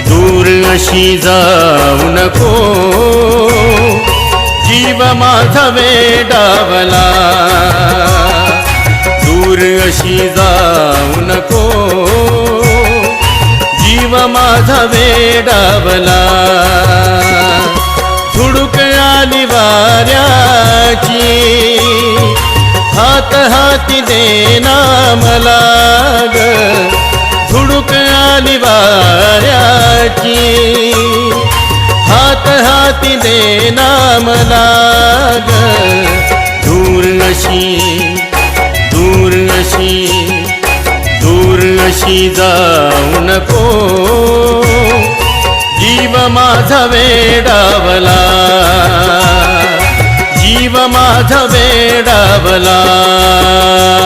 दूर अशी जाऊ नको, जीव माझा वेडावला. दूर अशी जाऊ नको, जीव माझा वेडावला. झुळूक आली वाऱ्याची, हात हाती देना मला ग. झुळूक आली वाऱ्याची, हात हाती देना मला ग. दूर अशी जाऊ नको, जीव माझा वेडावला. जीव माझा वेडावला.